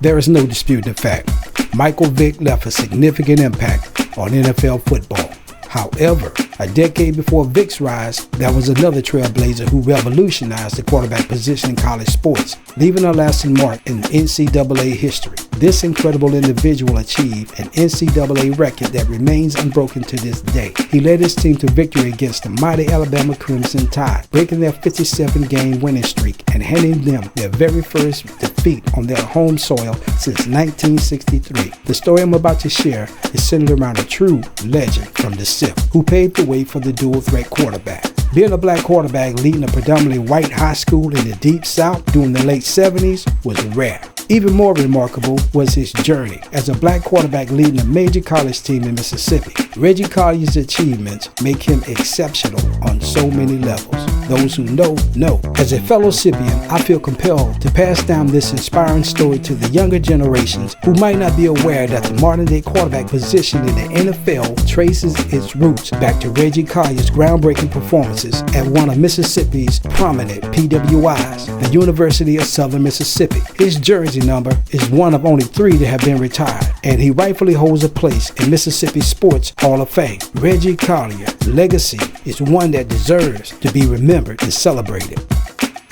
There is no disputing the fact. Michael Vick left a significant impact on NFL football. However, a decade before Vick's rise, there was another trailblazer who revolutionized the quarterback position in college sports, leaving a lasting mark in NCAA history. This incredible individual achieved an NCAA record that remains unbroken to this day. He led his team to victory against the mighty Alabama Crimson Tide, breaking their 57-game winning streak and handing them their very first defeat on their home soil since 1963. The story I'm about to share is centered around a true legend from the Sipp, who paved the way for the dual-threat quarterback. Being a black quarterback leading a predominantly white high school in the Deep South during the late 70s was rare. Even more remarkable was his journey as a black quarterback leading a major college team in Mississippi. Reggie Collier's achievements make him exceptional on so many levels. Those who know, know. As a fellow Sippian, I feel compelled to pass down this inspiring story to the younger generations who might not be aware that the modern-day quarterback position in the NFL traces its roots back to Reggie Collier's groundbreaking performances at one of Mississippi's prominent PWIs, the University of Southern Mississippi. His jersey number is one of only 3 that have been retired, and he rightfully holds a place in Mississippi Sports Hall of Fame. Reggie Collier's legacy is one that deserves to be remembered and celebrated.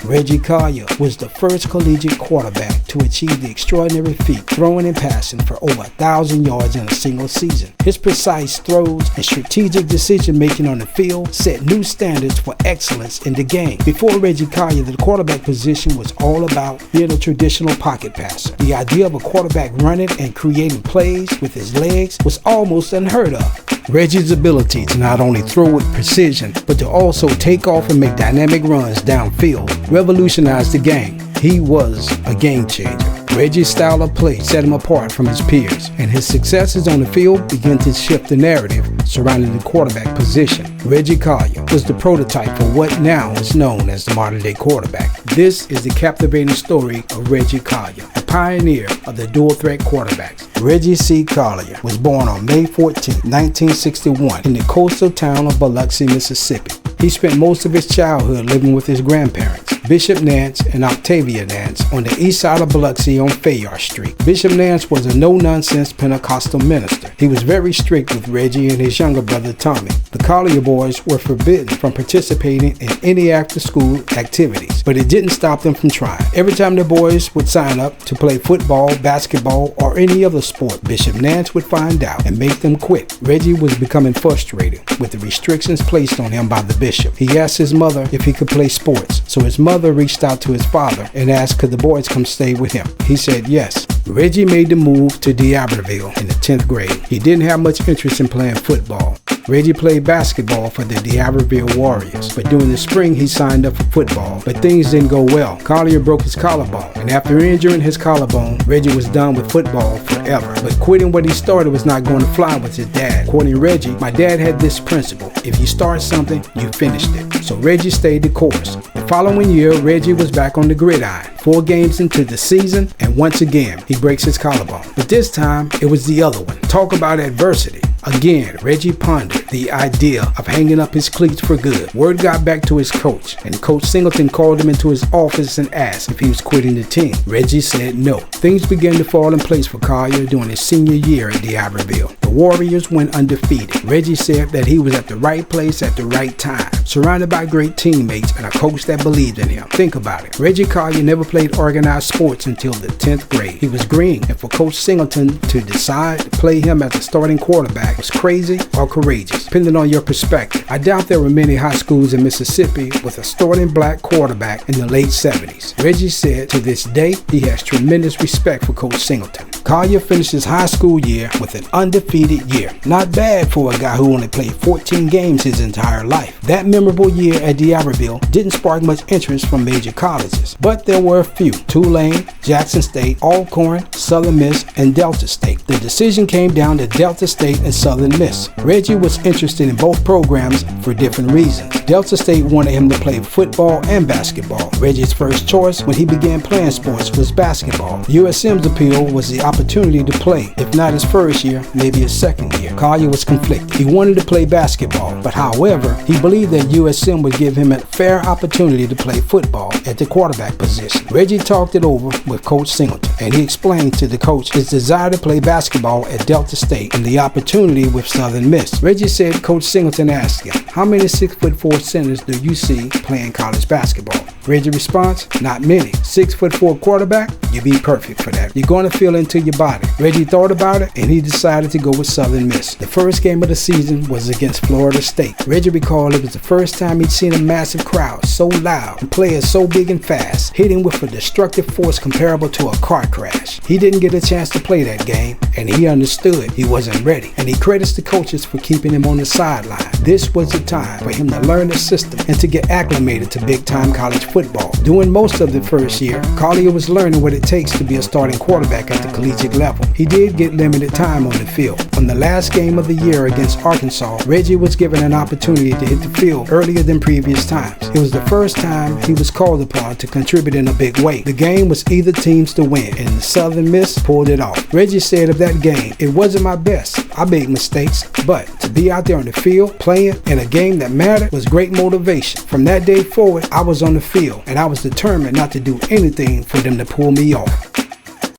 Reggie Collier was the first collegiate quarterback to achieve the extraordinary feat throwing and passing for over 1,000 yards in a single season. His precise throws and strategic decision-making on the field set new standards for excellence in the game. Before Reggie Collier, the quarterback position was all about being a traditional pocket passer. The idea of a quarterback running and creating plays with his legs was almost unheard of. Reggie's ability to not only throw with precision, but to also take off and make dynamic runs downfield revolutionized the game. He was a game changer. Reggie's style of play set him apart from his peers, and his successes on the field began to shift the narrative surrounding the quarterback position. Reggie Collier was the prototype for what now is known as the modern-day quarterback. This is the captivating story of Reggie Collier, a pioneer of the dual-threat quarterbacks. Reggie C. Collier was born on May 14, 1961 in the coastal town of Biloxi, Mississippi. He spent most of his childhood living with his grandparents, Bishop Nance and Octavia Nance, on the east side of Biloxi on Fayard Street. Bishop Nance was a no-nonsense Pentecostal minister. He was very strict with Reggie and his younger brother Tommy. The Collier boys were forbidden from participating in any after-school activities, but it didn't stop them from trying. Every time the boys would sign up to play football, basketball, or any other sport, Bishop Nance would find out and make them quit. Reggie was becoming frustrated with the restrictions placed on him by the bishop. He asked his mother if he could play sports, so his mother reached out to his father and asked could the boys come stay with him. He said yes. Reggie made the move to D'Iberville in the 10th grade. He didn't have much interest in playing football. Reggie played basketball for the D'Iberville Warriors, but during the spring he signed up for football, but things didn't go well. Collier broke his collarbone, and after injuring his collarbone, Reggie was done with football forever. But quitting what he started was not going to fly with his dad. According to Reggie, my dad had this principle: if you start something, you finished it. So Reggie stayed the course. The following year, Reggie was back on the gridiron. 4 games into the season, and once again, he breaks his collarbone. But this time, it was the other one. Talk about adversity. Again, Reggie pondered the idea of hanging up his cleats for good. Word got back to his coach, and Coach Singleton called him into his office and asked if he was quitting the team. Reggie said no. Things began to fall in place for Collier during his senior year at D'Iberville. The Warriors went undefeated. Reggie said that he was at the right place at the right time, surrounded by great teammates and a coach that believed in him. Think about it. Reggie Collier never played organized sports until the 10th grade. He was green, and for Coach Singleton to decide to play him as a starting quarterback was crazy or courageous, depending on your perspective. I doubt there were many high schools in Mississippi with a starting black quarterback in the late 70s. Reggie said to this day he has tremendous respect for Coach Singleton. Collier finished his high school year with an undefeated year. Not bad for a guy who only played 14 games his entire life. That memorable year at D'Iberville didn't spark much interest from major colleges, but there were a few: Tulane, Jackson State, Alcorn, Southern Miss, and Delta State. The decision came down to Delta State and Southern Miss. Reggie was interested in both programs for different reasons. Delta State wanted him to play football and basketball. Reggie's first choice when he began playing sports was basketball. USM's appeal was the opportunity to play, if not his first year, maybe his second year. Collier was conflicted. He wanted to play basketball, but however, he believed that USM would give him a fair opportunity to play football at the quarterback position. Reggie talked it over with Coach Singleton, and he explained to the coach his desire to play basketball at Delta State and the opportunity with Southern Miss. Reggie said Coach Singleton asked him, "How many 6'4" centers do you see playing college basketball?" Reggie response, "Not many. 6'4" quarterback? You'd be perfect for that. You're going to feel into your body." Reggie thought about it, and he decided to go with Southern Miss. The first game of the season was against Florida State. Reggie recalled it was the first time he'd seen a massive crowd so loud and players so big and fast, hitting with a destructive force comparable to a car crash. He didn't get a chance to play that game, and he understood he wasn't ready, and he credits the coaches for keeping him on the sideline. This was the time for him to learn the system and to get acclimated to big-time college football. During most of the first year, Collier was learning what it takes to be a starting quarterback at the collegiate level. He did get limited time on the field. On the last game of the year against Arkansas, Reggie was given an opportunity to hit the field earlier than previous times. It was the first time he was called upon to contribute in a big way. The game was either teams to win, and the Southern Miss pulled it off. Reggie said of that game, "It wasn't my best. I made mistakes, but to be out there on the field, playing in a game that mattered was great motivation. From that day forward, I was on the field, and I was determined not to do anything for them to pull me off."